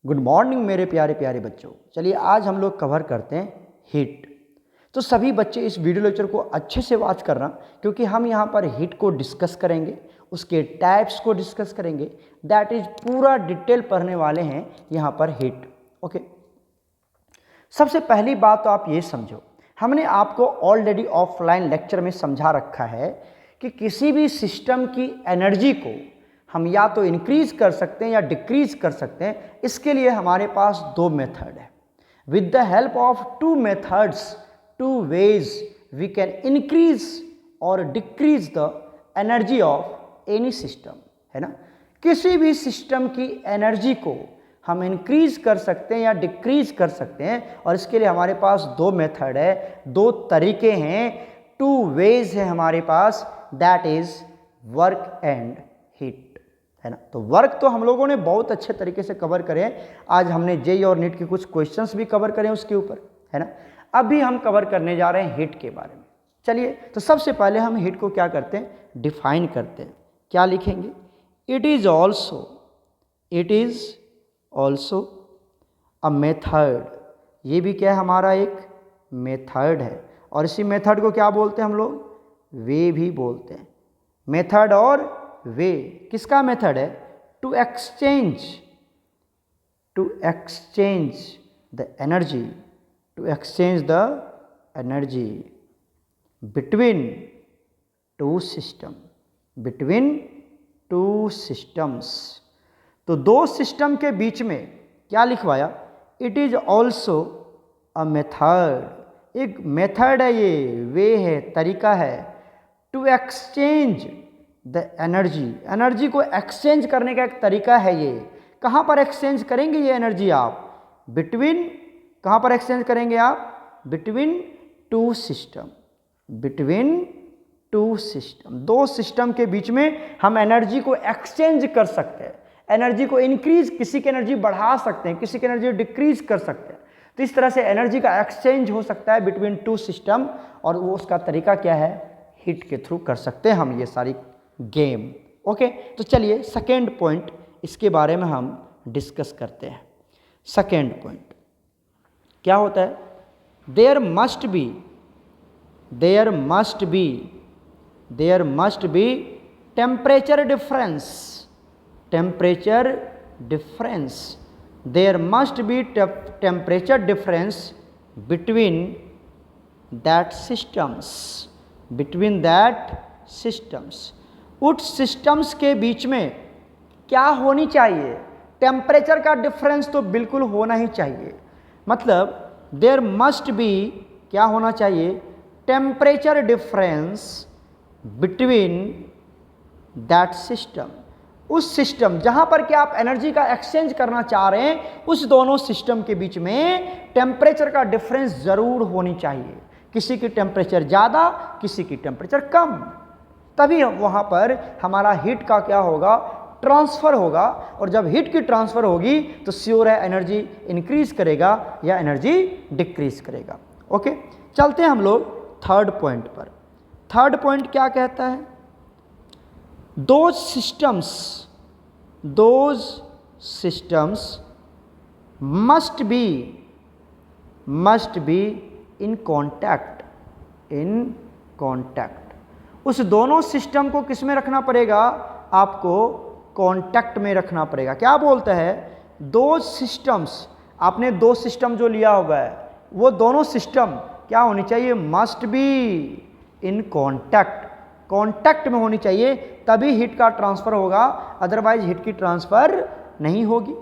Good morning मेरे प्यारे प्यारे बच्चों। चलिए आज हम लोग कवर करते हैं हीट। तो सभी बच्चे इस वीडियो लेक्चर को अच्छे से वॉच करना, क्योंकि हम यहाँ पर हीट को डिस्कस करेंगे, उसके टाइप्स को डिस्कस करेंगे। दैट इज पूरा डिटेल पढ़ने वाले हैं यहाँ पर हीट। ओके, सबसे पहली बात तो आप ये समझो, हमने आपको ऑलरेडी ऑफलाइन लेक्चर में समझा रखा है कि किसी भी सिस्टम की एनर्जी को हम या तो इंक्रीज कर सकते हैं या डिक्रीज कर सकते हैं। इसके लिए हमारे पास दो मेथड है। With the help of two methods, two ways, we can increase और decrease the energy of any system, है ना। किसी भी सिस्टम की एनर्जी को हम इंक्रीज कर सकते हैं या डिक्रीज कर सकते हैं, और इसके लिए हमारे पास दो मेथड है, दो तरीके हैं, टू वेज है हमारे पास। That is work and heat, है ना। तो वर्क तो हम लोगों ने बहुत अच्छे तरीके से कवर करे हैं। आज हमने जेईई और नीट के कुछ क्वेश्चंस भी कवर करें उसके ऊपर, है ना। अभी हम कवर करने जा रहे हैं हीट के बारे में। चलिए, तो सबसे पहले हम हीट को क्या करते हैं, डिफाइन करते हैं। क्या लिखेंगे? It is also a method. ये भी क्या है, हमारा एक मेथड है, और इसी मेथड को क्या बोलते हैं हम लोग? वे भी बोलते हैं। मेथड और वे किसका मेथड है? To exchange the energy, to exchange the energy between two systems. तो दो सिस्टम के बीच में क्या लिखवाया? It is also a method. एक मेथड है ये, वे है, तरीका है। टू एक्सचेंज द एनर्जी को एक्सचेंज करने का एक तरीका है ये। कहाँ पर एक्सचेंज करेंगे ये एनर्जी आप? बिटवीन, कहाँ पर एक्सचेंज करेंगे आप? Between two system. दो सिस्टम के बीच में हम एनर्जी को एक्सचेंज कर सकते हैं। एनर्जी को इंक्रीज, किसी की एनर्जी बढ़ा सकते हैं, किसी की एनर्जी डिक्रीज कर सकते हैं। तो इस तरह से एनर्जी का एक्सचेंज हो सकता है बिटवीन टू सिस्टम, और वो उसका तरीका क्या है? हीट के थ्रू कर सकते हैं हम ये सारी गेम। ओके, तो चलिए सेकेंड पॉइंट, इसके बारे में हम डिस्कस करते हैं। सेकेंड पॉइंट क्या होता है? There must be temperature difference. There must be temperature difference between that systems. उस सिस्टम्स के बीच में क्या होनी चाहिए? टेम्परेचर का डिफरेंस तो बिल्कुल होना ही चाहिए। मतलब देयर मस्ट बी क्या होना चाहिए? Temperature difference between that system. उस सिस्टम जहां पर कि आप एनर्जी का एक्सचेंज करना चाह रहे हैं, उस दोनों सिस्टम के बीच में टेम्परेचर का डिफरेंस जरूर होनी चाहिए। किसी की टेम्परेचर ज़्यादा, किसी की टेम्परेचर कम, तभी वहाँ पर हमारा हीट का क्या होगा? ट्रांसफ़र होगा। और जब हीट की ट्रांसफ़र होगी तो श्योर है एनर्जी इंक्रीज करेगा या एनर्जी डिक्रीज करेगा। ओके, चलते हैं हम लोग थर्ड पॉइंट पर। थर्ड पॉइंट क्या कहता है? Those systems must be in contact. उस दोनों सिस्टम को किस में रखना पड़ेगा? आपको कांटेक्ट में रखना पड़ेगा। क्या बोलता है? दो सिस्टम्स, आपने दो सिस्टम जो लिया हुआ है, वो दोनों सिस्टम क्या होनी चाहिए? मस्ट बी इन कांटेक्ट में होनी चाहिए, तभी हीट का ट्रांसफर होगा, अदरवाइज हीट की ट्रांसफर नहीं होगी।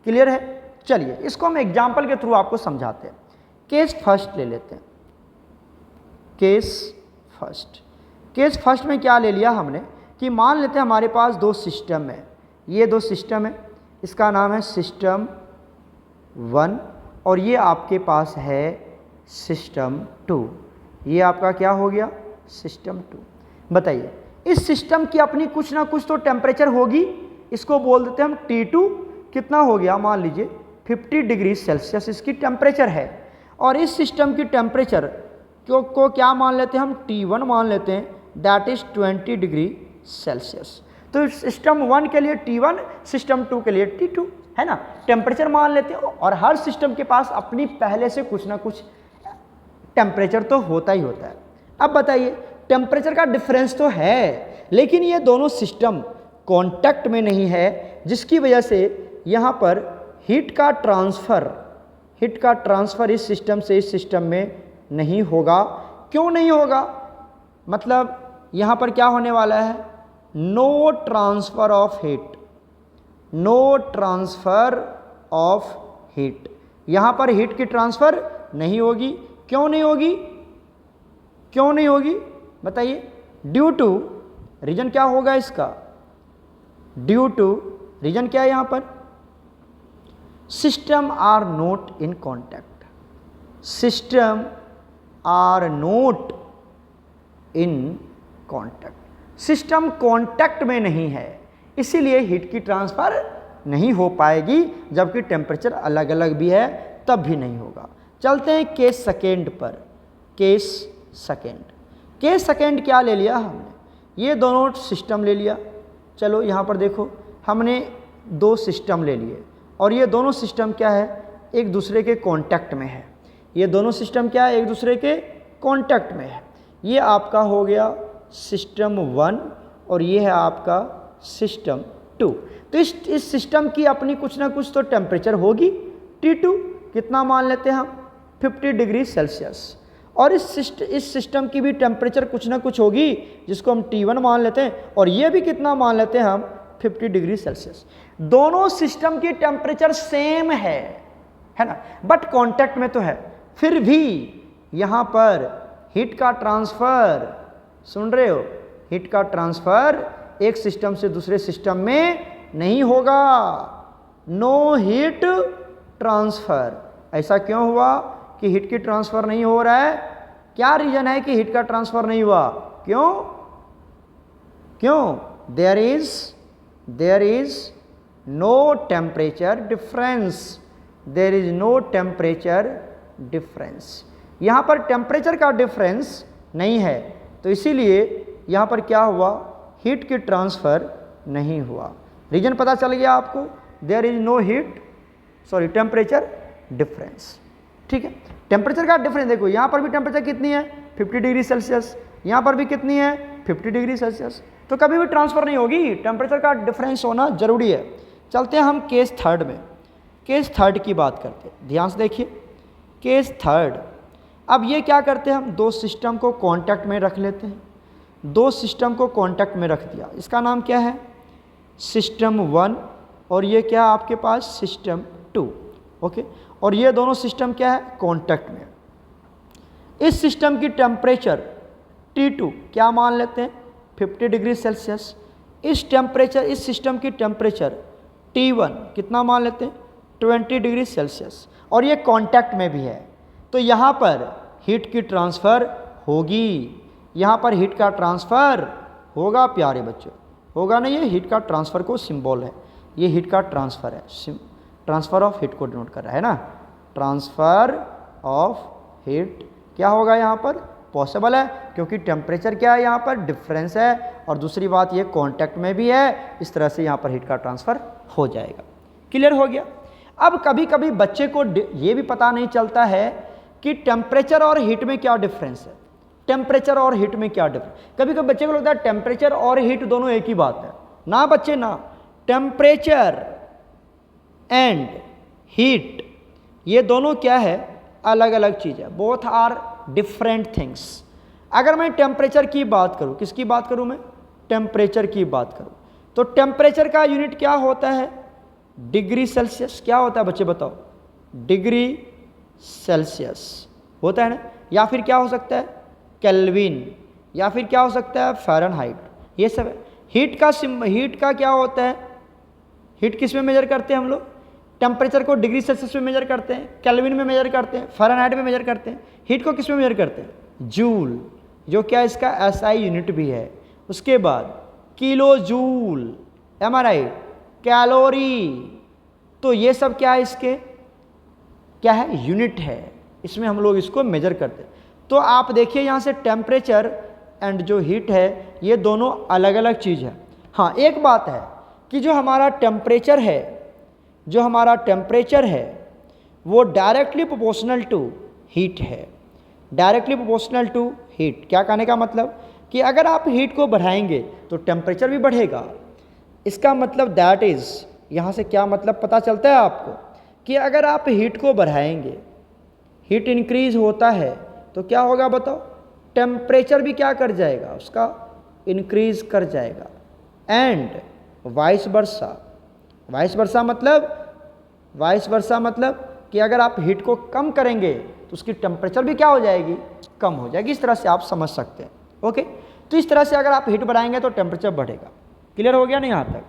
क्लियर है? चलिए इसको हम एग्जाम्पल के थ्रू आपको समझाते हैं। केस फर्स्ट ले लेते हैं। केस फर्स्ट में क्या ले लिया हमने कि मान लेते हैं हमारे पास दो सिस्टम है। ये दो सिस्टम है, इसका नाम है सिस्टम 1 और ये आपके पास है सिस्टम 2। ये आपका क्या हो गया? सिस्टम 2। बताइए, इस सिस्टम की अपनी कुछ ना कुछ तो टेम्परेचर होगी, इसको बोल देते हैं हम T2। कितना हो गया? मान लीजिए 50 डिग्री सेल्सियस इसकी टेम्परेचर है, और इस सिस्टम की टेम्परेचर को क्या मान लेते हैं हम? T1 मान लेते हैं, दैट इज 20 डिग्री सेल्सियस। तो सिस्टम 1 के लिए T1, सिस्टम 2 के लिए T2, है ना, टेम्परेचर मान लेते हैं और हर सिस्टम के पास अपनी पहले से कुछ ना कुछ टेम्परेचर तो होता ही होता है। अब बताइए, टेम्परेचर का डिफरेंस तो है, लेकिन ये दोनों सिस्टम कांटेक्ट में नहीं है, जिसकी वजह से यहाँ पर हीट का ट्रांसफ़र इस सिस्टम से इस सिस्टम में नहीं होगा। क्यों नहीं होगा? मतलब यहाँ पर क्या होने वाला है, no transfer of heat, no transfer of heat. यहाँ पर हीट की ट्रांसफ़र नहीं होगी। क्यों नहीं होगी? क्यों नहीं होगी बताइए? ड्यू टू, रीजन क्या होगा इसका? ड्यू टू, रीजन क्या है यहाँ पर? System are not in contact, system are not in contact, system contact में नहीं है, इसीलिए हीट की ट्रांसफ़र नहीं हो पाएगी, जबकि टेम्परेचर अलग अलग भी है तब भी नहीं होगा। चलते हैं केस सेकेंड पर। केस सेकेंड क्या ले लिया हमने? ये दोनों सिस्टम ले लिया। चलो यहाँ पर देखो, हमने दो सिस्टम ले लिए और ये दोनों सिस्टम क्या है, एक दूसरे के कांटेक्ट में है। ये दोनों सिस्टम क्या है, एक दूसरे के कांटेक्ट में है। ये आपका हो गया सिस्टम 1 और ये है आपका सिस्टम 2। तो इस सिस्टम की अपनी कुछ ना कुछ तो टेम्परेचर होगी। T2 कितना मान लेते हैं हम? 50 डिग्री सेल्सियस। और इस सिस्टम की भी टेम्परेचर कुछ ना कुछ होगी, जिसको हम T1 मान लेते हैं, और ये भी कितना मान लेते हैं हम? 50 डिग्री सेल्सियस। दोनों सिस्टम की टेम्परेचर सेम है ना, बट कांटेक्ट में तो है। फिर भी यहाँ पर हीट का ट्रांसफ़र, सुन रहे हो, हीट का ट्रांसफ़र एक सिस्टम से दूसरे सिस्टम में नहीं होगा। No heat transfer. ऐसा क्यों हुआ कि हीट की ट्रांसफ़र नहीं हो रहा है? क्या रीज़न है कि हीट का ट्रांसफ़र नहीं हुआ? क्यों? There is no temperature difference, there is no temperature difference. यहाँ पर टेम्परेचर का डिफरेंस नहीं है, तो इसीलिए यहाँ पर क्या हुआ, हीट की ट्रांसफ़र नहीं हुआ। रीजन पता चल गया आपको? There is no temperature difference. ठीक है, टेम्परेचर का डिफरेंस देखो, यहाँ पर भी टेम्परेचर कितनी है? 50 डिग्री सेल्सियस। यहाँ पर भी कितनी है? 50 डिग्री सेल्सियस। तो कभी भी ट्रांसफ़र नहीं होगी, टेम्परेचर का डिफरेंस होना जरूरी है। चलते हैं हम केस थर्ड में। केस थर्ड की बात करते हैं, ध्यान से देखिए। केस थर्ड, अब ये क्या करते हैं हम? दो सिस्टम को कांटेक्ट में रख लेते हैं। दो सिस्टम को कांटेक्ट में रख दिया, इसका नाम क्या है? सिस्टम 1 और ये क्या है आपके पास? सिस्टम 2। ओके, और ये दोनों सिस्टम क्या है? कांटेक्ट में। इस सिस्टम की टेम्परेचर T2 क्या मान लेते हैं? 50 डिग्री सेल्सियस। इस सिस्टम की टेम्परेचर T1 कितना मान लेते हैं? 20 डिग्री सेल्सियस। और ये कांटेक्ट में भी है, तो यहाँ पर हीट की ट्रांसफ़र होगी। यहाँ पर हीट का ट्रांसफ़र होगा प्यारे बच्चों, होगा ना? ये हीट का ट्रांसफ़र को सिंबल है, ये हीट का ट्रांसफ़र है, ट्रांसफ़र ऑफ हीट को डिनोट कर रहा है ना। ट्रांसफ़र ऑफ हीट क्या होगा यहाँ पर? पॉसिबल है, क्योंकि टेम्परेचर क्या है यहाँ पर? डिफरेंस है, और दूसरी बात ये कांटेक्ट में भी है, इस तरह से यहाँ पर हीट का ट्रांसफ़र हो जाएगा। क्लियर हो गया? अब कभी कभी बच्चे को ये भी पता नहीं चलता है कि टेम्परेचर और हीट में क्या डिफरेंस है। टेम्परेचर और हीट में क्या डिफरेंस? कभी कभी बच्चे को लगता है टेम्परेचर और हीट दोनों एक ही बात है। ना बच्चे ना, टेम्परेचर एंड हीट ये दोनों क्या है? अलग अलग चीज़ है। Both are different things. अगर मैं टेम्परेचर की बात करूं, किसकी बात करूं मैं? टेम्परेचर की बात करूं, तो टेम्परेचर का यूनिट क्या होता है? Degree Celsius. क्या होता है बच्चे बताओ? डिग्री सेल्सियस होता है ना। या फिर क्या हो सकता है? केल्विन, या फिर क्या हो सकता है? फ़ारेनहाइट। ये सब है। हीट का क्या होता है? हीट किस में मेजर करते हैं हम लोग? टेम्परेचर को डिग्री सेल्सियस में मेजर करते हैं, केल्विन में मेजर करते हैं, फ़ारेनहाइट में मेजर करते हैं। हीट को किस में मेजर करते हैं? जूल, जो क्या इसका एसआई यूनिट भी है। उसके बाद किलो जूल, एम आई राइट? कैलोरी। तो ये सब क्या है? इसके क्या है? यूनिट है, इसमें हम लोग इसको मेजर करते हैं। तो आप देखिए यहाँ से टेम्परेचर एंड जो हीट है ये दोनों अलग अलग चीज़ है। हाँ, एक बात है कि जो हमारा टेम्परेचर है जो हमारा टेम्परेचर है वो डायरेक्टली प्रोपोर्शनल टू हीट है, डायरेक्टली प्रोपोर्शनल टू हीट। क्या कहने का मतलब कि अगर आप हीट को बढ़ाएंगे तो टेम्परेचर भी बढ़ेगा। इसका मतलब दैट इज़, यहाँ से क्या मतलब पता चलता है आपको कि अगर आप हीट को बढ़ाएंगे, हीट इंक्रीज होता है तो क्या होगा बताओ, टेम्परेचर भी क्या कर जाएगा, उसका इंक्रीज कर जाएगा। And vice versa, vice versa मतलब कि अगर आप हीट को कम करेंगे तो उसकी टेम्परेचर भी क्या हो जाएगी, कम हो जाएगी। इस तरह से आप समझ सकते हैं। ओके, तो इस तरह से अगर आप हीट बढ़ाएंगे तो टेम्परेचर बढ़ेगा। क्लियर हो गया ना, यहाँ तक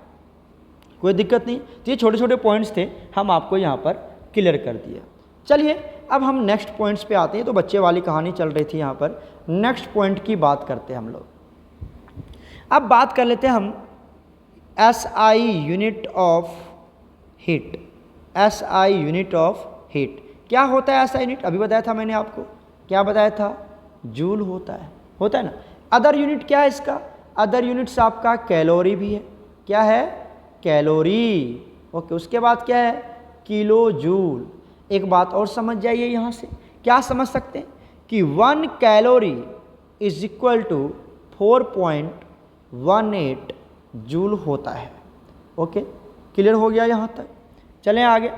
कोई दिक्कत नहीं। तो ये छोटे छोटे पॉइंट्स थे, हम आपको यहाँ पर क्लियर कर दिया। चलिए अब हम नेक्स्ट पॉइंट्स पे आते हैं। तो बच्चे वाली कहानी चल रही थी, यहाँ पर नेक्स्ट पॉइंट की बात करते हैं हम लोग। अब बात कर लेते हैं हम SI unit of heat. SI unit of heat क्या होता है? SI यूनिट अभी बताया था मैंने आपको, क्या बताया था, जूल होता है ना। अदर यूनिट क्या है इसका? अदर यूनिट्स आपका कैलोरी भी है। क्या है? कैलोरी। ओके, उसके बाद क्या है? Kilo joule. एक बात और समझ जाइए यहाँ से, क्या समझ सकते हैं कि 1 calorie is equal to 4.18 joule होता है। ओके, क्लियर हो गया यहाँ तक। चलें आगे।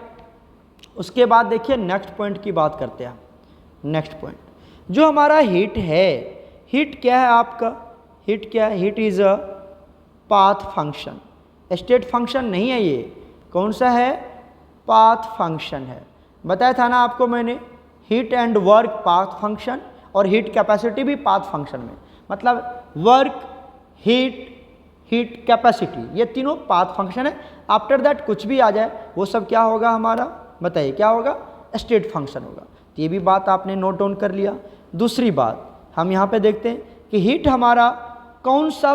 उसके बाद देखिए नेक्स्ट पॉइंट की बात करते हैं। नेक्स्ट पॉइंट जो हमारा हीट है, हीट क्या है आपका? हीट क्या है? Heat is a path function, state function नहीं है ये। कौन सा है? पाथ फंक्शन है। बताया था ना आपको मैंने, heat and work path function और हीट कैपेसिटी भी पाथ फंक्शन में, मतलब वर्क, हीट, हीट कैपेसिटी, ये तीनों पाथ फंक्शन है। आफ्टर दैट कुछ भी आ जाए वो सब क्या होगा हमारा, बताइए क्या होगा? स्टेट फंक्शन होगा। तो ये भी बात आपने नोट डाउन कर लिया। दूसरी बात हम यहाँ पे देखते हैं कि हीट हमारा कौन सा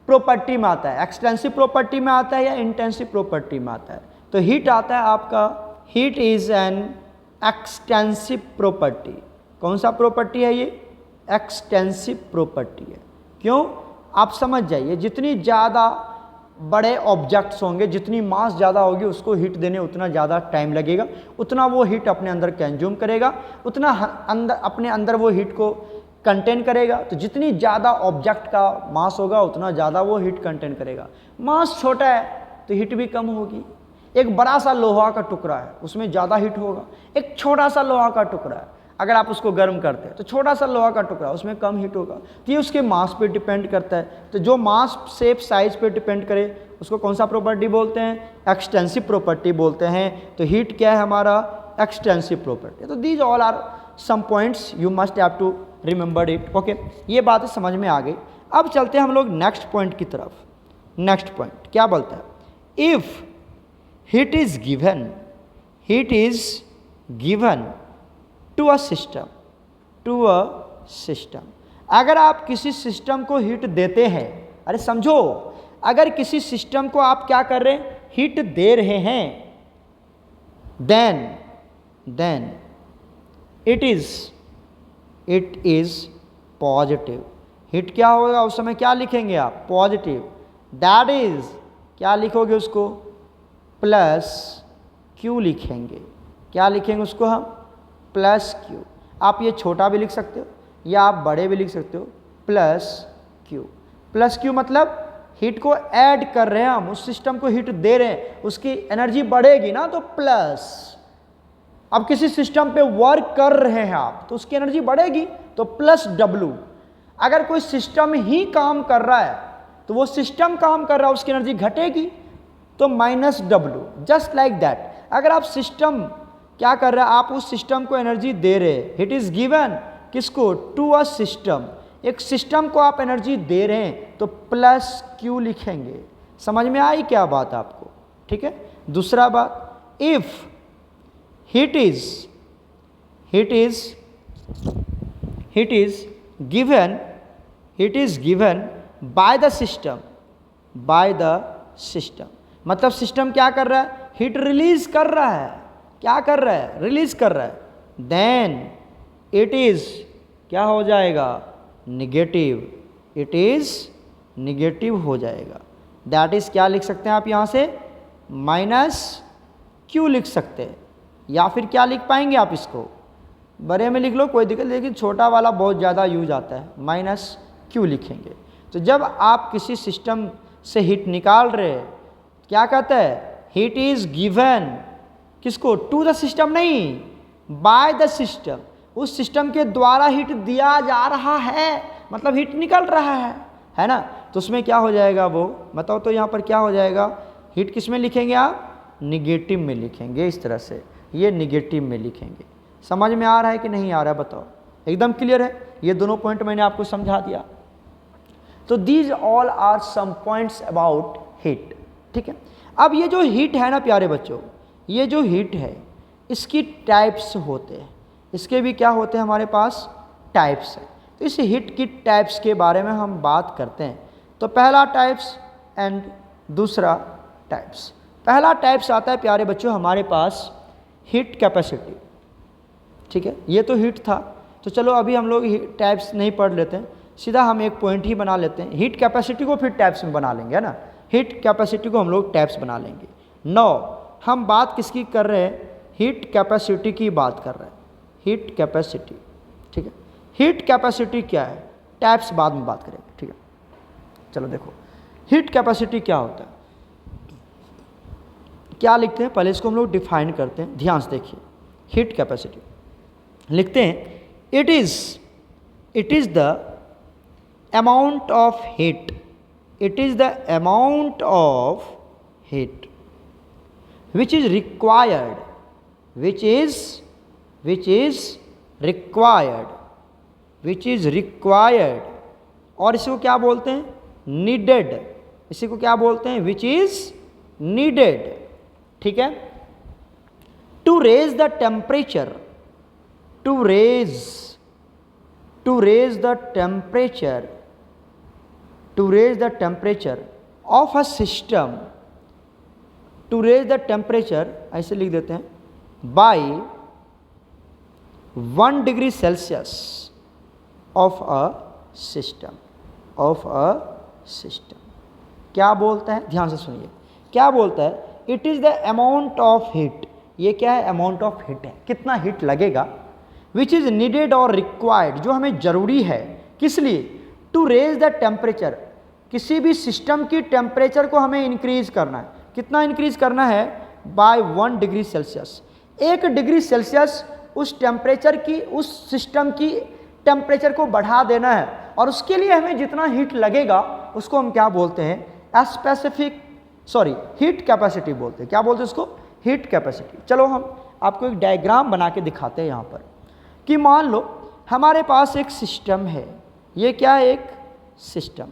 प्रॉपर्टी में आता है, एक्सटेंसिव प्रॉपर्टी में आता है या इंटेंसिव प्रॉपर्टी में आता है? तो हीट आता है आपका, heat is an extensive property. कौन सा प्रॉपर्टी है ये? एक्सटेंसिव प्रॉपर्टी है। क्यों? आप समझ जाइए, जितनी ज़्यादा बड़े ऑब्जेक्ट्स होंगे, जितनी मास ज़्यादा होगी, उसको हीट देने उतना ज़्यादा टाइम लगेगा, उतना वो हीट अपने अंदर कंज्यूम करेगा, उतना अपने अंदर वो हीट को कंटेन करेगा। तो जितनी ज़्यादा ऑब्जेक्ट का मास होगा उतना ज़्यादा वो हीट कंटेन करेगा। मास छोटा है तो हीट भी कम होगी। एक बड़ा सा लोहा का टुकड़ा है, उसमें ज़्यादा हीट होगा। एक छोटा सा लोहा का टुकड़ा है, अगर आप उसको गर्म करते हैं तो छोटा सा लोहा का टुकड़ा, उसमें कम हीट होगा। तो ये उसके मास पे डिपेंड करता है। तो जो मास, शेप, साइज पे डिपेंड करे उसको कौन सा प्रॉपर्टी बोलते हैं? एक्सटेंसिव प्रॉपर्टी बोलते हैं। तो हीट क्या है हमारा? Extensive property. तो these all are some points you must have to remember it. Okay, ये बात समझ में आ गई। अब चलते हैं हम लोग नेक्स्ट पॉइंट की तरफ। नेक्स्ट पॉइंट क्या बोलता है? If heat is given to a system, अगर आप किसी सिस्टम को हीट देते हैं, अरे समझो, अगर किसी सिस्टम को आप क्या कर रहे हैं? हीट दे रहे हैं, then it is positive. Heat क्या होगा उस समय? क्या लिखेंगे आप? पॉजिटिव। दैट इज, क्या लिखोगे उसको? प्लस क्यू लिखेंगे। क्या लिखेंगे उसको हम? Plus Q. आप ये छोटा भी लिख सकते हो या आप बड़े भी लिख सकते हो, प्लस क्यू। प्लस क्यू मतलब हीट को ऐड कर रहे हैं हम, उस सिस्टम को हीट दे रहे हैं, उसकी एनर्जी बढ़ेगी ना, तो प्लस। अब किसी सिस्टम पे वर्क कर रहे हैं आप तो उसकी एनर्जी बढ़ेगी, तो प्लस डब्ल्यू। अगर कोई सिस्टम ही काम कर रहा है तो वो सिस्टम काम कर रहा है, उसकी एनर्जी घटेगी, तो minus W. Just like that, अगर आप सिस्टम क्या कर रहा है, आप उस सिस्टम को एनर्जी दे रहे हैं, इट इज गिवन किसको? To a system. एक सिस्टम को आप एनर्जी दे रहे हैं तो प्लस क्यू लिखेंगे। समझ में आई क्या बात आपको? ठीक है। दूसरा बात, if heat is given by the system, मतलब सिस्टम क्या कर रहा है? हीट रिलीज कर रहा है। क्या कर रहा है? रिलीज कर रहा है। देन इट इज क्या हो जाएगा? निगेटिव। इट इज निगेटिव हो जाएगा। दैट इज क्या लिख सकते हैं आप यहाँ से? माइनस क्यू लिख सकते हैं, या फिर क्या लिख पाएंगे आप इसको, बड़े में लिख लो कोई दिक्कत, लेकिन छोटा वाला बहुत ज़्यादा यूज आता है, माइनस क्यू लिखेंगे। तो जब आप किसी सिस्टम से हीट निकाल रहे हैं, क्या कहता है, हीट इज गिवन किसको, टू द सिस्टम नहीं, बाय द सिस्टम, उस सिस्टम के द्वारा हीट दिया जा रहा है, मतलब हीट निकल रहा है ना। तो उसमें क्या हो जाएगा वो बताओ, तो यहाँ पर क्या हो जाएगा, हीट किस में लिखेंगे आप, निगेटिव में लिखेंगे, इस तरह से ये निगेटिव में लिखेंगे। समझ में आ रहा है कि नहीं आ रहा है बताओ, एकदम क्लियर है, ये दोनों पॉइंट मैंने आपको समझा दिया। तो these all are some points about heat, ठीक है। अब ये जो हीट है ना प्यारे बच्चों, ये जो हीट है इसकी टाइप्स होते हैं, इसके भी क्या होते हैं हमारे पास, टाइप्स है। तो इस हीट की टाइप्स के बारे में हम बात करते हैं। तो पहला टाइप्स एंड दूसरा टाइप्स। पहला टाइप्स आता है प्यारे बच्चों हमारे पास हीट कैपेसिटी, ठीक है। ये तो हीट था, तो चलो अभी हम लोग टाइप्स नहीं पढ़ लेते हैं, सीधा हम एक पॉइंट ही बना लेते हैं। हीट कैपेसिटी को फिर टाइप्स में बना लेंगे, है ना, हीट कैपेसिटी को हम लोग टाइप्स बना लेंगे। 9 हम बात किसकी कर रहे हैं, हीट कैपेसिटी की बात कर रहे हैं, हीट कैपेसिटी, ठीक है। हीट कैपेसिटी क्या है, टाइप्स बाद में बात करेंगे, ठीक है। चलो देखो हीट कैपेसिटी क्या होता है, क्या लिखते हैं, पहले इसको हम लोग डिफाइन करते हैं, ध्यान से देखिए। हीट कैपेसिटी लिखते हैं, it is the amount of heat, it is the amount of heat which is required, which is required, और इसी को क्या बोलते हैं, needed, इसी को क्या बोलते हैं, which is needed, ठीक है, to raise the temperature, to raise the temperature of a system, to raise the temperature, ऐसे लिख देते हैं, by 1 degree Celsius of a system, क्या बोलता है, ध्यान से सुनिए, क्या बोलता है, it is the amount of heat, ये क्या है, अमाउंट ऑफ हीट है, कितना हीट लगेगा, विच इज़ नीडेड और रिक्वायर्ड, जो हमें ज़रूरी है, किस लिए, टू रेज द टेम्परेचर, किसी भी सिस्टम की टेम्परेचर को हमें इंक्रीज करना है, कितना इंक्रीज करना है, by 1 degree Celsius, 1 degree Celsius उस टेम्परेचर की, उस सिस्टम की टेम्परेचर को बढ़ा देना है, और उसके लिए हमें जितना हीट लगेगा उसको हम क्या बोलते हैं, स्पेसिफिक, सॉरी हीट कैपेसिटी बोलते हैं, क्या बोलते हैं उसको, हीट कैपेसिटी। चलो हम आपको एक डायग्राम बना के दिखाते हैं यहाँ पर, कि मान लो हमारे पास एक सिस्टम है, ये क्या है, एक सिस्टम,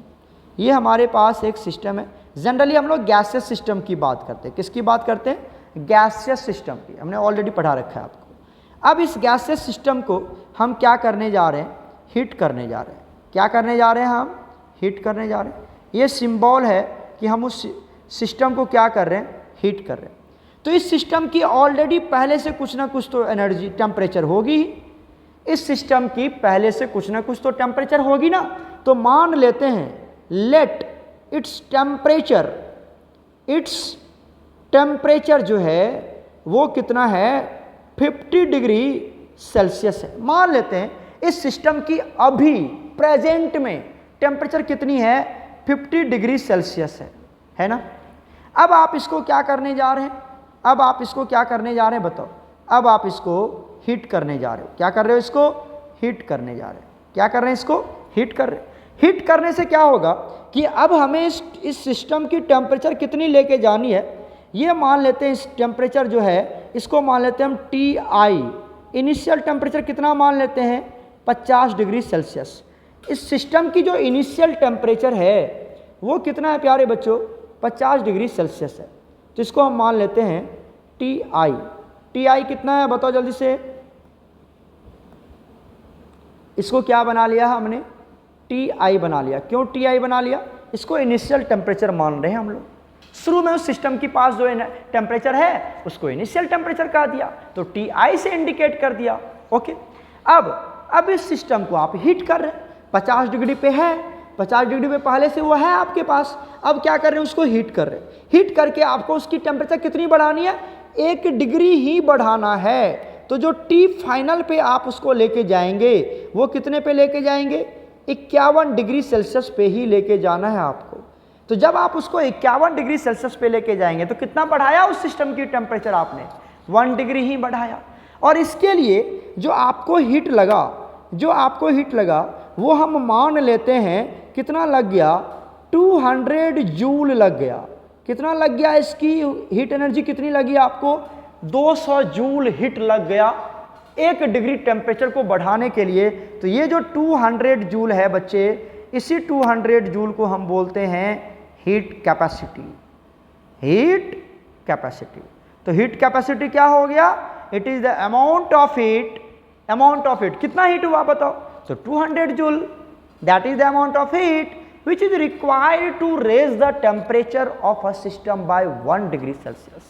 ये हमारे पास एक सिस्टम है। जनरली हम लोग गैसियस सिस्टम की बात करते हैं, किसकी बात करते हैं, गैसियस सिस्टम की, हमने ऑलरेडी पढ़ा रखा है आपको। अब इस गैसियस सिस्टम को हम क्या करने जा रहे हैं, हीट करने जा रहे हैं, क्या करने जा रहे हैं, हम हीट करने जा रहे हैं। ये सिंबल है कि हम उस सिस्टम को क्या कर रहे हैं, हीट कर रहे हैं। तो इस सिस्टम की ऑलरेडी पहले से कुछ ना कुछ तो एनर्जी, टेम्परेचर होगी ही, इस सिस्टम की पहले से कुछ ना कुछ तो टेम्परेचर होगी ना। तो मान लेते हैं, लेट इट्स टेम्परेचर जो है वो कितना है, 50 डिग्री सेल्सियस है। मान लेते हैं इस सिस्टम की अभी प्रेजेंट में टेम्परेचर कितनी है, 50 डिग्री सेल्सियस है ना। अब आप इसको क्या करने जा रहे हैं, अब आप इसको क्या करने जा रहे हैं बताओ, अब आप इसको हीट करने जा रहे हो, क्या कर रहे हो, इसको हीट करने जा रहे हैं, क्या कर रहे हैं, इसको हीट कर रहे हैं। हीट करने से क्या होगा कि अब हमें इस सिस्टम की टेम्परेचर कितनी लेके जानी है, ये मान लेते हैं, इस टेम्परेचर जो है इसको मान लेते हैं हम TI, इनिशियल टेम्परेचर कितना मान लेते हैं, 50 डिग्री सेल्सियस। इस सिस्टम की जो इनिशियल टेम्परेचर है वो कितना है प्यारे बच्चों, 50 डिग्री सेल्सियस है। तो इसको हम मान लेते हैं TI। TI कितना है बताओ जल्दी से, इसको क्या बना लिया हमने, TI बना लिया। क्यों TI बना लिया, इसको इनिशियल टेम्परेचर मान रहे हैं हम लोग। शुरू में उस सिस्टम के पास जो टेम्परेचर है उसको इनिशियल टेम्परेचर कहा दिया, तो TI से इंडिकेट कर दिया। ओके, अब इस सिस्टम को आप हीट कर रहे हैं, 50 डिग्री पे है, 50 डिग्री पे पहले से वो है आपके पास। अब क्या कर रहे हैं, उसको हीट कर रहे हैं। हीट करके आपको उसकी टेम्परेचर कितनी बढ़ानी है, 1 डिग्री ही बढ़ाना है, तो जो टी फाइनल पे आप उसको लेके जाएंगे वो कितने पे लेके जाएंगे? 51 डिग्री सेल्सियस पे ही लेके जाना है आपको। तो जब आप उसको 51 डिग्री सेल्सियस पे लेके जाएंगे तो कितना बढ़ाया उस सिस्टम की टेम्परेचर आपने? 1 डिग्री ही बढ़ाया। और इसके लिए जो आपको हीट लगा वो हम मान लेते हैं कितना लग गया? 200 जूल लग गया। कितना लग गया? इसकी हीट एनर्जी कितनी लगी आपको? 200 जूल हीट लग गया 1 डिग्री टेम्परेचर को बढ़ाने के लिए। तो ये जो 200 जूल है बच्चे, इसी 200 जूल को हम बोलते हैं हीट कैपेसिटी। Heat capacity. तो हीट कैपेसिटी क्या हो गया? It is the amount of heat. कितना हीट हुआ बताओ? तो 200 joule, that is the amount of heat which is required to raise the temperature of a system by 1 degree Celsius.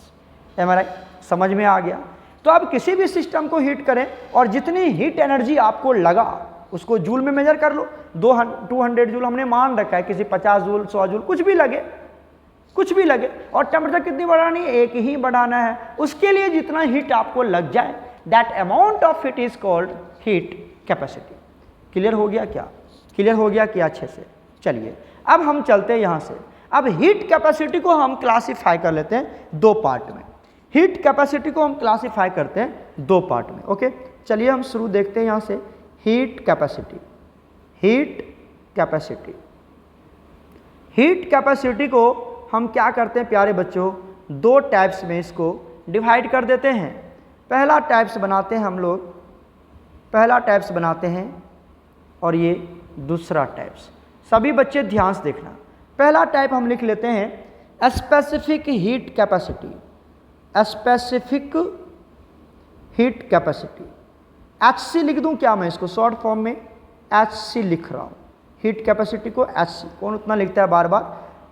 Am I right? समझ में आ गया? तो आप किसी भी सिस्टम को हीट करें और जितनी हीट एनर्जी आपको लगा उसको जूल में मेजर कर लो। 200 जूल हमने मान रखा है, किसी 50 जूल 100 जूल कुछ भी लगे, और टेम्परेचर कितनी बढ़ानी है? 1 ही बढ़ाना है। उसके लिए जितना हीट आपको लग जाए, that amount of heat is called heat capacity. Clear हो गया क्या अच्छे से? चलिए अब हम चलते हैं यहाँ से। अब हीट कैपेसिटी को हम क्लासिफाई कर लेते हैं 2 पार्ट में। हीट कैपेसिटी को हम क्लासिफाई करते हैं 2 पार्ट में। ओके, चलिए हम शुरू देखते हैं यहाँ से। हीट कैपेसिटी को हम क्या करते हैं प्यारे बच्चों? 2 टाइप्स में इसको डिवाइड कर देते हैं। पहला टाइप्स बनाते हैं और ये दूसरा टाइप्स। सभी बच्चे ध्यान से देखना। पहला टाइप हम लिख लेते हैं स्पेसिफिक हीट कैपेसिटी। HC लिख दूं क्या मैं इसको? शॉर्ट फॉर्म में HC लिख रहा हूं। हीट कैपेसिटी को HC, कौन उतना लिखता है बार बार?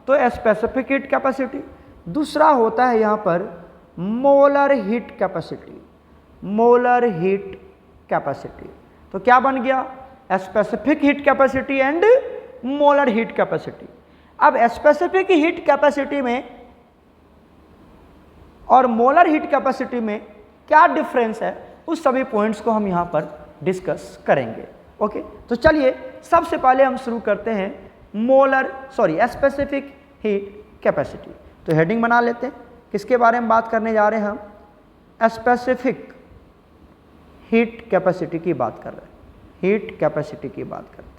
तो स्पेसिफिक हीट कैपेसिटी। दूसरा होता है यहाँ पर मोलर हीट कैपेसिटी। तो क्या बन गया? Specific heat capacity and molar heat capacity. अब स्पेसिफिक हीट कैपेसिटी में और मोलर हीट कैपेसिटी में क्या डिफरेंस है, उस सभी पॉइंट्स को हम यहां पर डिस्कस करेंगे। ओके, तो चलिए सबसे पहले हम शुरू करते हैं स्पेसिफिक हीट कैपेसिटी। तो हेडिंग बना लेते हैं, किसके बारे में बात करने जा रहे हैं हम? स्पेसिफिक हीट कैपेसिटी की बात कर रहे हैं। हीट कैपेसिटी की बात करते हैं,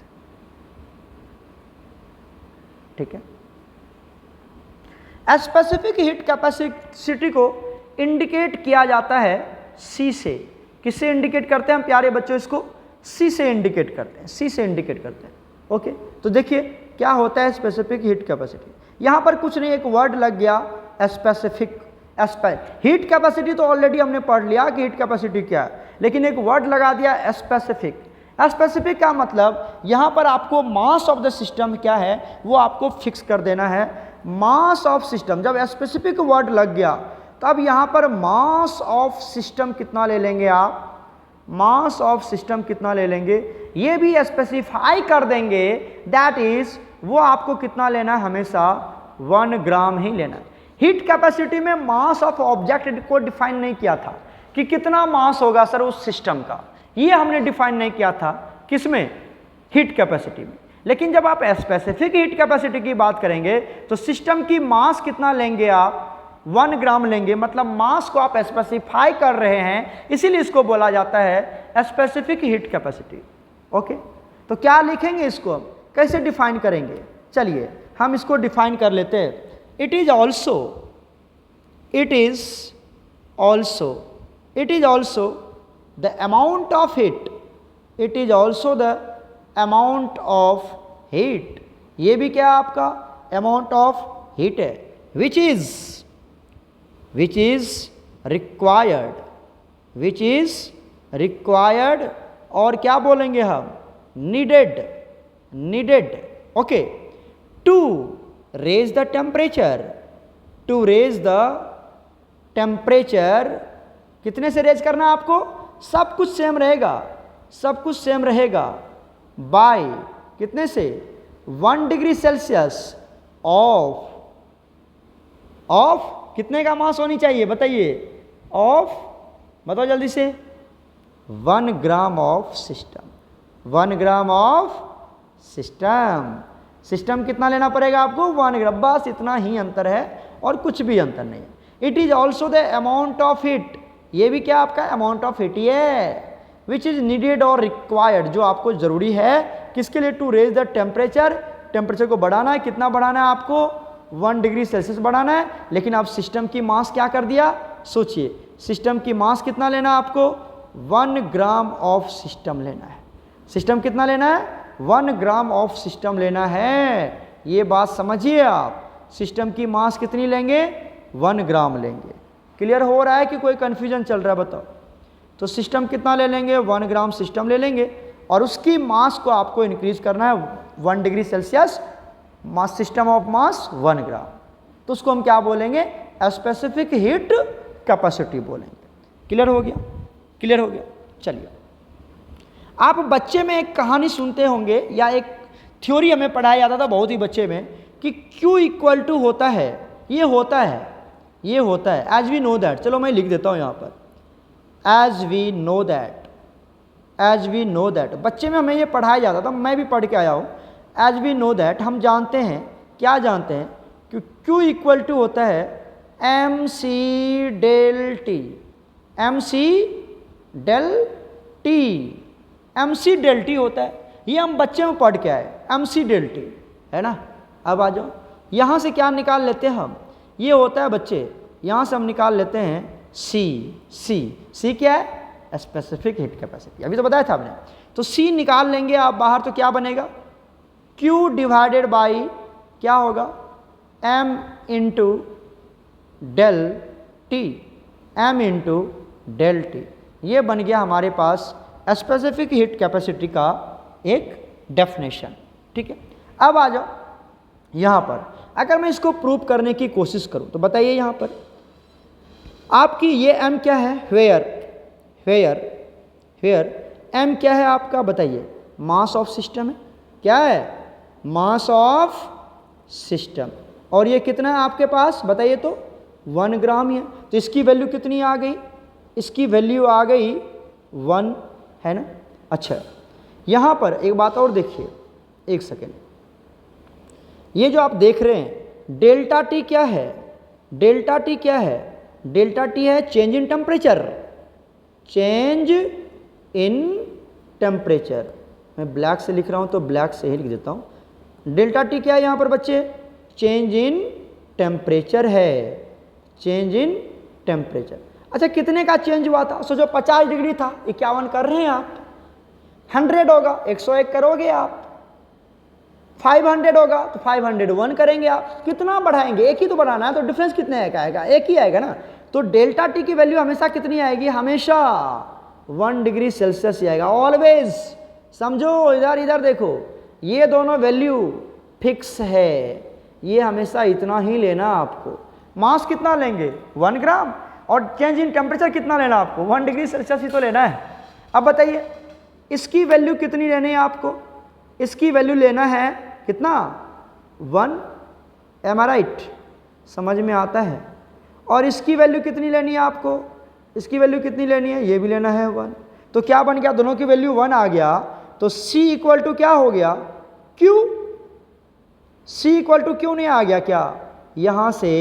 ठीक है। स्पेसिफिक हीट कैपेसिटी को इंडिकेट किया जाता है C से। किससे इंडिकेट करते हैं हम प्यारे बच्चों? इसको C से इंडिकेट करते हैं। ओके, तो देखिए क्या होता है स्पेसिफिक हीट कैपेसिटी। यहां पर कुछ नहीं, एक वर्ड लग गया स्पेसिफिक। हीट कैपेसिटी तो ऑलरेडी हमने पढ़ लिया कि हीट कैपेसिटी क्या है, लेकिन एक वर्ड लगा दिया स्पेसिफिक। स्पेसिफिक का मतलब यहाँ पर आपको मास ऑफ द सिस्टम क्या है वो आपको फिक्स कर देना है। मास ऑफ सिस्टम, जब स्पेसिफिक वर्ड लग गया तो अब यहाँ पर मास ऑफ सिस्टम कितना ले लेंगे आप? मास ऑफ सिस्टम कितना ले लेंगे ये भी स्पेसिफाई कर देंगे। दैट इज वो आपको कितना लेना है? हमेशा 1 ग्राम ही लेना है। हीट कैपेसिटी में मास ऑफ ऑब्जेक्ट को डिफाइन नहीं किया था कि कितना मास होगा सर उस सिस्टम का, ये हमने डिफाइन नहीं किया था। किसमें? हीट कैपेसिटी में। लेकिन जब आप स्पेसिफिक हीट कैपेसिटी की बात करेंगे तो सिस्टम की मास कितना लेंगे आप? 1 ग्राम लेंगे, मतलब मास को आप स्पेसिफाई कर रहे हैं, इसीलिए इसको बोला जाता है स्पेसिफिक हीट कैपेसिटी। ओके, तो क्या लिखेंगे इसको, हम कैसे डिफाइन करेंगे? चलिए हम इसको डिफाइन कर लेते हैं। It is also the amount of heat. It is also the amount of heat. ये भी क्या आपका अमाउंट ऑफ हीट है, विच इज रिक्वायर्ड, और क्या बोलेंगे हम? Needed. Okay, to raise the temperature. कितने से रेज करना है आपको? सब कुछ सेम रहेगा बाय कितने से? 1 डिग्री सेल्सियस ऑफ कितने का मास होनी चाहिए बताइए? ऑफ, बताओ जल्दी से, 1 gram of system, 1 gram of system. System कितना लेना पड़ेगा आपको? 1 ग्राम, बस इतना ही अंतर है और कुछ भी अंतर नहीं है। It is also the amount of heat, ये भी क्या आपका अमाउंट ऑफ हीट ही है, विच इज नीडेड और रिक्वायर्ड, जो आपको जरूरी है किसके लिए? To raise the temperature, temperature को बढ़ाना है। कितना बढ़ाना है आपको? 1 डिग्री सेल्सियस बढ़ाना है। लेकिन आप सिस्टम की मास क्या कर दिया? सोचिए, सिस्टम की मास कितना लेना है आपको? 1 ग्राम ऑफ सिस्टम लेना है। सिस्टम कितना लेना है? 1 ग्राम ऑफ सिस्टम लेना है। ये बात समझिए आप, सिस्टम की मास कितनी लेंगे? 1 ग्राम लेंगे। क्लियर हो रहा है कि कोई कंफ्यूजन चल रहा है? बताओ। तो सिस्टम कितना ले लेंगे? 1 ग्राम सिस्टम ले लेंगे और उसकी मास को आपको इंक्रीज करना है 1 degree Celsius, mass system of mass 1 ग्राम। तो उसको हम क्या बोलेंगे? स्पेसिफिक हीट कैपेसिटी बोलेंगे। क्लियर हो गया? क्लियर हो गया। चलिए, आप बच्चे में एक कहानी सुनते होंगे या एक थ्योरी हमें पढ़ाया जाता था बहुत ही बच्चे में कि Q इक्वल टू होता है, ये होता है, ये होता है, एज वी नो दैट। चलो मैं लिख देता हूँ यहाँ पर, as we know that, as we know that. बच्चे में हमें ये पढ़ाया जाता था, मैं भी पढ़ के आया हूँ। एज वी नो दैट, हम जानते हैं, क्या जानते हैं? कि Q इक्वल टू होता है MC del T, MC del T, MC del T होता है। ये हम बच्चे में पढ़ के आए, MC डेल टी, है ना। अब आ जाओ, यहाँ से क्या निकाल लेते हैं हम? ये होता है बच्चे, यहाँ से हम निकाल लेते हैं C क्या है? स्पेसिफिक हीट कैपेसिटी, अभी तो बताया था आपने। तो C निकाल लेंगे आप बाहर, तो क्या बनेगा? Q डिवाइडेड बाई क्या होगा? M into del T, M into del T. ये बन गया हमारे पास स्पेसिफिक हीट कैपेसिटी का एक डेफिनेशन। ठीक है, अब आ जाओ यहाँ पर, अगर मैं इसको प्रूव करने की कोशिश करूँ तो बताइए यहाँ पर आपकी ये M क्या है? वेयर M क्या है आपका? बताइए। मास ऑफ सिस्टम है, क्या है? Mass of system. और ये कितना है आपके पास? बताइए तो 1 ग्राम ही है। तो इसकी वैल्यू कितनी आ गई? इसकी वैल्यू आ गई 1, है ना। अच्छा, यहाँ पर एक बात और देखिए, एक सेकेंड, ये जो आप देख रहे हैं डेल्टा टी क्या है? डेल्टा टी क्या है? डेल्टा टी है change in temperature, change in temperature. मैं ब्लैक से लिख रहा हूँ तो ब्लैक से ही लिख देता हूँ। डेल्टा टी क्या है यहाँ पर बच्चे? चेंज इन टेम्परेचर है, चेंज इन टेम्परेचर। अच्छा, कितने का चेंज हुआ था? सोचो 50 डिग्री था, 51 कर रहे हैं आप, 100 होगा 101 करोगे आप, 500 होगा तो 501 करेंगे आप। कितना बढ़ाएंगे? एक ही तो बढ़ाना है, तो डिफरेंस कितने का आएगा? एक ही आएगा ना। तो डेल्टा टी की वैल्यू हमेशा कितनी आएगी? हमेशा 1 डिग्री सेल्सियस ही आएगा, ऑलवेज। समझो, इधर देखो, ये दोनों वैल्यू फिक्स है, ये हमेशा इतना ही लेना आपको। मास कितना लेंगे? 1 ग्राम। और चेंज इन टेम्परेचर कितना लेना आपको? 1 डिग्री सेल्सियस ही तो लेना है। अब बताइए इसकी वैल्यू कितनी लेनी है आपको? इसकी वैल्यू लेना है कितना? 1, एम आई राइट? समझ में आता है। और इसकी वैल्यू कितनी लेनी है आपको? इसकी वैल्यू कितनी लेनी है? ये भी लेना है 1। तो क्या बन गया? दोनों की वैल्यू 1 आ गया। तो C इक्वल टू क्या हो गया? Q। C इक्वल टू क्यों नहीं आ गया क्या? यहाँ से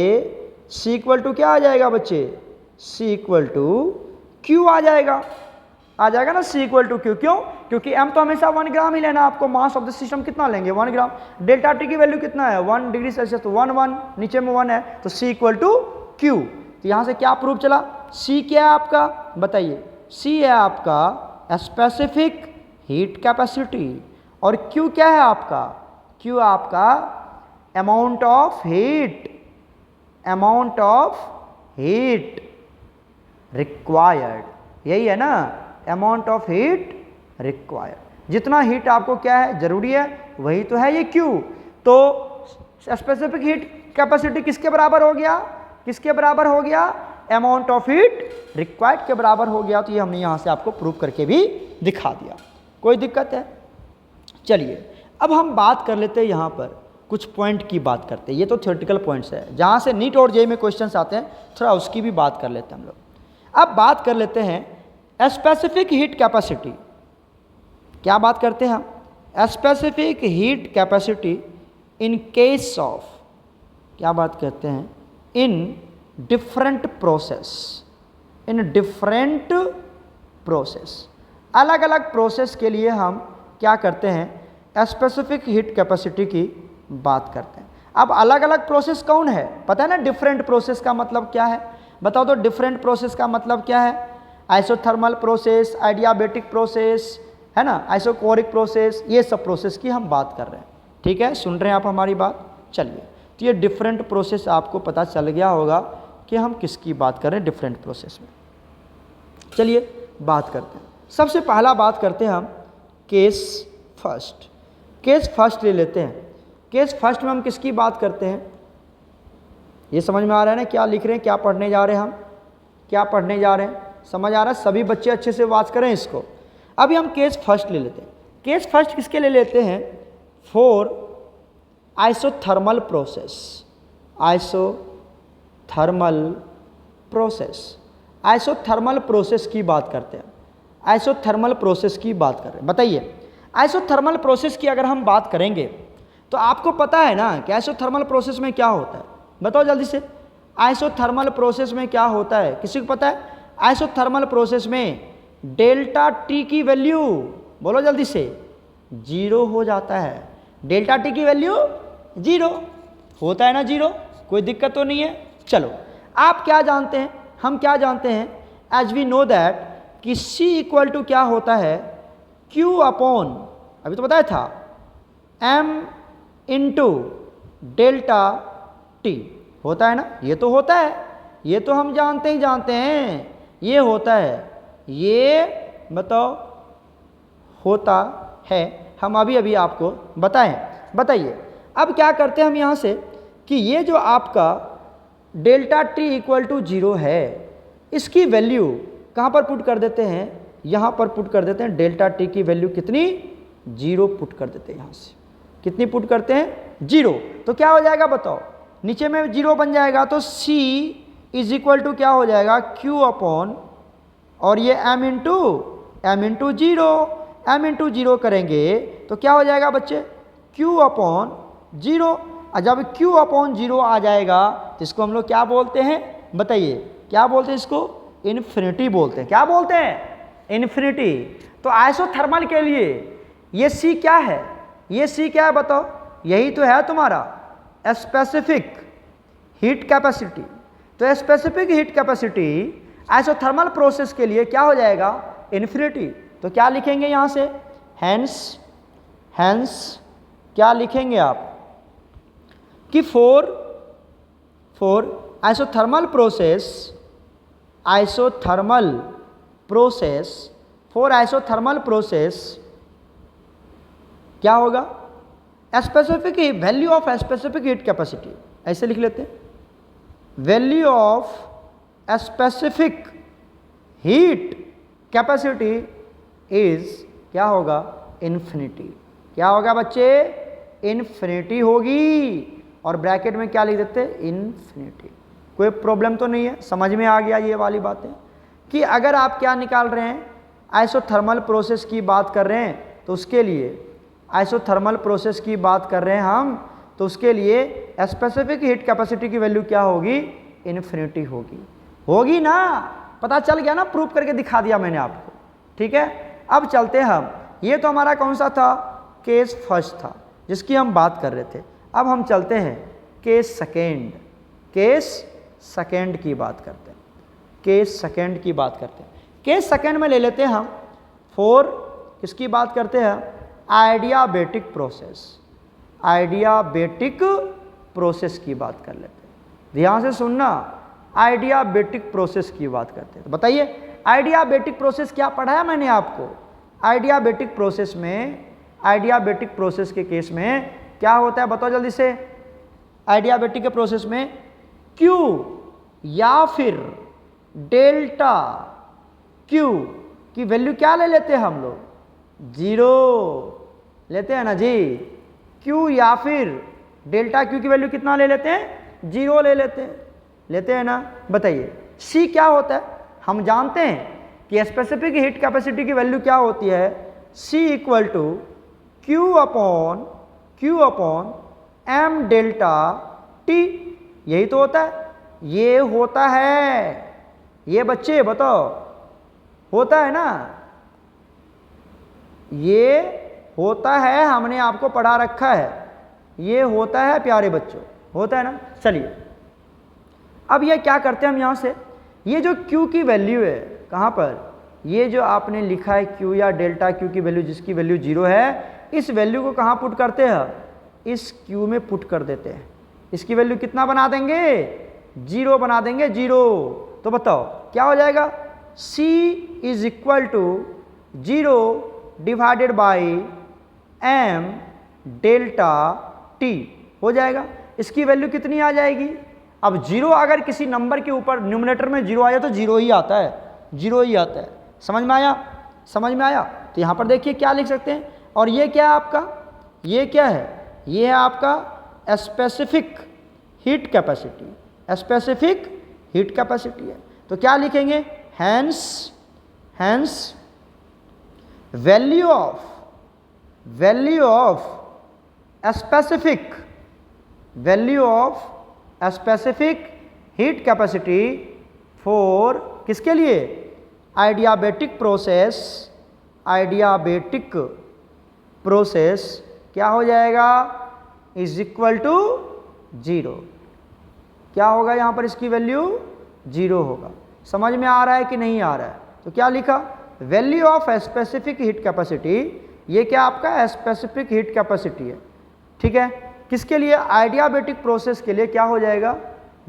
C इक्वल टू क्या आ जाएगा बच्चे? C इक्वल टू Q आ जाएगा ना। C इक्वल टू Q, क्यों? क्योंकि M तो हमेशा 1 ग्राम ही लेना आपको। मास ऑफ द सिस्टम कितना लेंगे? 1 ग्राम। डेल्टा टी की वैल्यू कितना है? 1 डिग्री सेल्सियस, तो 1 नीचे में 1 है, तो C इक्वल टू Q। तो यहाँ से क्या प्रूफ चला? C क्या है आपका? बताइए। C है आपका स्पेसिफिक हीट कैपेसिटी, और Q क्या है आपका? Q आपका amount of heat, amount of heat required, यही है ना, अमाउंट ऑफ हीट रिक्वायर्ड। जितना हीट आपको क्या है जरूरी है, वही तो है ये Q। तो स्पेसिफिक हीट कैपेसिटी किसके बराबर हो गया? किसके बराबर हो गया? अमाउंट ऑफ हीट रिक्वायर्ड के बराबर हो गया। तो ये हमने यहाँ से आपको प्रूव करके भी दिखा दिया। कोई दिक्कत है? चलिए अब हम बात कर लेते हैं, यहाँ पर कुछ पॉइंट की बात करते हैं। ये तो थ्योरेटिकल पॉइंट्स है, जहाँ से नीट और जेईई में क्वेश्चंस आते हैं, थोड़ा उसकी भी बात कर लेते हैं हम लोग। अब बात कर लेते हैं स्पेसिफिक हीट कैपेसिटी। क्या बात करते हैं हम? Specific heat capacity in case of, क्या बात करते हैं? In different process, in different process, अलग अलग प्रोसेस के लिए हम क्या करते हैं? स्पेसिफिक हीट कैपेसिटी की बात करते हैं। अब अलग अलग प्रोसेस कौन है? पता है ना डिफरेंट प्रोसेस का मतलब क्या है? बताओ तो डिफरेंट प्रोसेस का मतलब क्या है? आइसोथर्मल प्रोसेस, एडियाबेटिक प्रोसेस, है ना, आइसोकोरिक प्रोसेस, ये सब प्रोसेस की हम बात कर रहे हैं। ठीक है, सुन रहे हैं आप हमारी बात? चलिए, तो ये डिफरेंट प्रोसेस आपको पता चल गया होगा कि हम किसकी बात कर रहे हैं डिफरेंट प्रोसेस में। चलिए बात करते हैं। सबसे पहला बात करते हैं हम केस फर्स्ट। केस फर्स्ट ले लेते हैं। केस फर्स्ट में हम किसकी बात करते हैं? ये समझ में आ रहा है ना क्या लिख रहे हैं, क्या पढ़ने जा रहे हैं हम, क्या पढ़ने जा रहे हैं? समझ आ रहा है? सभी बच्चे अच्छे से वाच करें इसको। अभी हम केस फर्स्ट ले लेते हैं। केस फर्स्ट किसके ले लेते हैं? For isothermal process, isothermal process, isothermal process की बात करते हैं। आइसोथर्मल प्रोसेस की बात कर रहे हैं। बताइए, आइसोथर्मल प्रोसेस की अगर हम बात करेंगे तो आपको पता है ना कि आइसोथर्मल प्रोसेस में क्या होता है? बताओ जल्दी से, आइसोथर्मल प्रोसेस में क्या होता है? किसी को पता है? आइसोथर्मल प्रोसेस में डेल्टा टी की वैल्यू, बोलो जल्दी से, 0 हो जाता है। डेल्टा टी की वैल्यू 0 होता है ना, 0, कोई दिक्कत तो नहीं है। चलो, आप क्या जानते हैं, हम क्या जानते हैं? एज वी नो दैट कि C इक्वल टू क्या होता है? Q अपॉन, अभी तो बताया था, M इंटू डेल्टा टी होता है ना। ये तो होता है, ये तो हम जानते ही जानते हैं, ये होता है, ये बताओ होता है, हम अभी अभी आपको बताएं। बताइए, अब क्या करते हैं हम यहाँ से कि ये जो आपका डेल्टा टी इक्वल टू 0 है, इसकी वैल्यू कहाँ पर पुट कर देते हैं? यहाँ पर पुट कर देते हैं। डेल्टा टी की वैल्यू कितनी? 0 पुट कर देते हैं। यहाँ से कितनी पुट करते हैं? 0। तो क्या हो जाएगा बताओ? नीचे में 0 बन जाएगा, तो C इज इक्वल टू क्या हो जाएगा? Q अपॉन, और ये M इंटू 0, M इंटू 0 करेंगे तो क्या हो जाएगा बच्चे? Q upon 0। और जब Q अपॉन 0 आ जाएगा तो इसको हम लोग क्या बोलते हैं? बताइए, क्या बोलते हैं इसको? इन्फिनिटी बोलते हैं। क्या बोलते हैं? इन्फिनिटी। तो आइसोथर्मल के लिए ये C क्या है? ये C क्या है बताओ? यही तो है तुम्हारा स्पेसिफिक हीट कैपेसिटी। तो specific heat capacity isothermal process के लिए क्या हो जाएगा? इन्फिनिटी। तो क्या लिखेंगे यहाँ से? हैंस क्या लिखेंगे आप कि for isothermal process, for isothermal process क्या होगा? Specific value of specific heat capacity, ऐसे लिख लेते हैं, value of specific heat capacity is क्या होगा? इन्फिनिटी। क्या होगा बच्चे? इन्फिनिटी होगी। और ब्रैकेट में क्या लिख देते हैं? इन्फिनिटी। कोई प्रॉब्लम तो नहीं है? समझ में आ गया ये वाली बातें कि अगर आप क्या निकाल रहे हैं? आइसोथर्मल प्रोसेस की बात कर रहे हैं, तो उसके लिए आइसोथर्मल प्रोसेस की बात कर रहे हैं हम, तो उसके लिए स्पेसिफिक हीट कैपेसिटी की वैल्यू क्या होगी? इन्फिनिटी होगी। होगी ना? पता चल गया ना? प्रूफ करके दिखा दिया मैंने आपको। ठीक है, अब चलते हैं हम। ये तो हमारा कौन सा था? केस फर्स्ट था जिसकी हम बात कर रहे थे। अब हम चलते हैं केस सेकेंड। केस सेकेंड की बात करते हैं। केस सेकेंड की बात करते हैं। केस सेकेंड में ले लेते हैं हम फॉर, किसकी बात करते हैं? आइडियाबेटिक प्रोसेस। आइडियाबेटिक प्रोसेस की बात कर लेते हैं। ध्यान से सुनना, आइडियाबेटिक प्रोसेस की बात करते हैं। तो बताइए, आइडियाबेटिक प्रोसेस क्या पढ़ाया मैंने आपको? आइडियाबेटिक प्रोसेस में, आइडियाबेटिक प्रोसेस के केस में क्या होता है बताओ जल्दी से? आइडियाबेटिक के प्रोसेस में Q या फिर डेल्टा Q की वैल्यू क्या ले लेते हैं हम लोग? 0 लेते हैं ना जी। Q या फिर डेल्टा Q की वैल्यू कितना ले लेते हैं? 0 ले लेते हैं। लेते हैं ना? बताइए, C क्या होता है? हम जानते हैं कि स्पेसिफिक हीट कैपेसिटी की वैल्यू क्या होती है, C equal to Q upon M delta T. यही तो होता है, ये होता है, ये बच्चे बताओ होता है ना, ये होता है, हमने आपको पढ़ा रखा है, ये होता है प्यारे बच्चों, होता है ना। चलिए अब ये क्या करते हैं हम यहाँ से, ये जो Q की वैल्यू है कहाँ पर, ये जो आपने लिखा है Q या डेल्टा Q की वैल्यू जिसकी वैल्यू 0 है, इस वैल्यू को कहाँ पुट करते हैं, इस Q में पुट कर देते हैं। इसकी वैल्यू कितना बना देंगे, 0 बना देंगे, 0। तो बताओ क्या हो जाएगा, C is equal to 0 divided by m delta t हो जाएगा। इसकी वैल्यू कितनी आ जाएगी, अब 0 अगर किसी नंबर के ऊपर न्यूमरेटर में 0 आया तो 0 ही आता है, 0 ही आता है। समझ में आया, समझ में आया। तो यहाँ पर देखिए क्या लिख सकते हैं, और ये क्या है आपका, ये क्या है, ये है आपका specific heat capacity, specific heat capacity है। तो क्या लिखेंगे, hence value of specific heat capacity for किसके लिए, आइडियाबैटिक प्रोसेस क्या हो जाएगा, इज इक्वल टू 0। क्या होगा यहाँ पर, इसकी वैल्यू 0 होगा। समझ में आ रहा है कि नहीं आ रहा है। तो क्या लिखा, value of specific heat capacity, ये क्या आपका स्पेसिफिक हीट कैपेसिटी है, ठीक है। किसके लिए, आइडियाबैटिक प्रोसेस के लिए क्या हो जाएगा,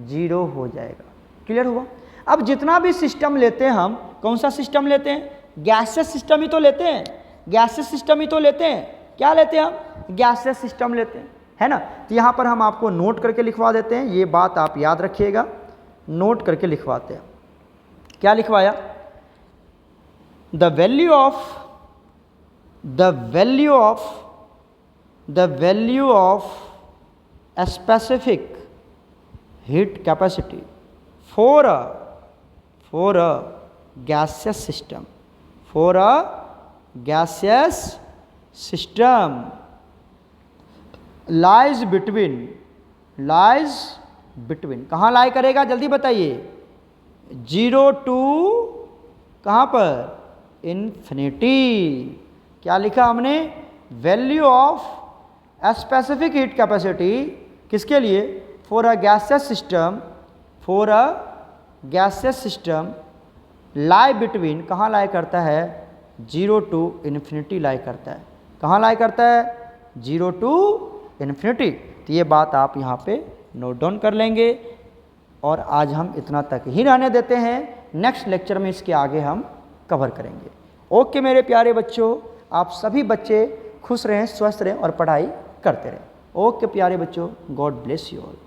0 हो जाएगा। क्लियर हुआ। अब जितना भी सिस्टम लेते हैं हम, कौन सा सिस्टम लेते हैं, गैसियस सिस्टम ही तो लेते हैं, गैसियस सिस्टम ही तो लेते हैं। क्या लेते हैं हम, गैसियस सिस्टम लेते हैं, है ना। तो यहाँ पर हम आपको नोट करके लिखवा देते हैं, ये बात आप याद रखिएगा, नोट करके लिखवाते हैं। क्या लिखवाया, the value of specific heat capacity for a gaseous system lies between कहाँ लाई करेगा, जल्दी बताइए, 0 टू कहाँ पर, इन्फिनिटी। क्या लिखा हमने, value of specific heat capacity किसके लिए, for a gaseous system lie between, कहाँ लाई करता है, 0 टू इन्फिनिटी लाई करता है। कहाँ लाई करता है, 0 टू इन्फिनिटी। तो ये बात आप यहाँ पे नोट डाउन कर लेंगे। और आज हम इतना तक ही रहने देते हैं, नेक्स्ट लेक्चर में इसके आगे हम कवर करेंगे। ओके मेरे प्यारे बच्चों, आप सभी बच्चे खुश रहें, स्वस्थ रहें और पढ़ाई करते रहें। ओके प्यारे बच्चों, गॉड ब्लेस यू ऑल।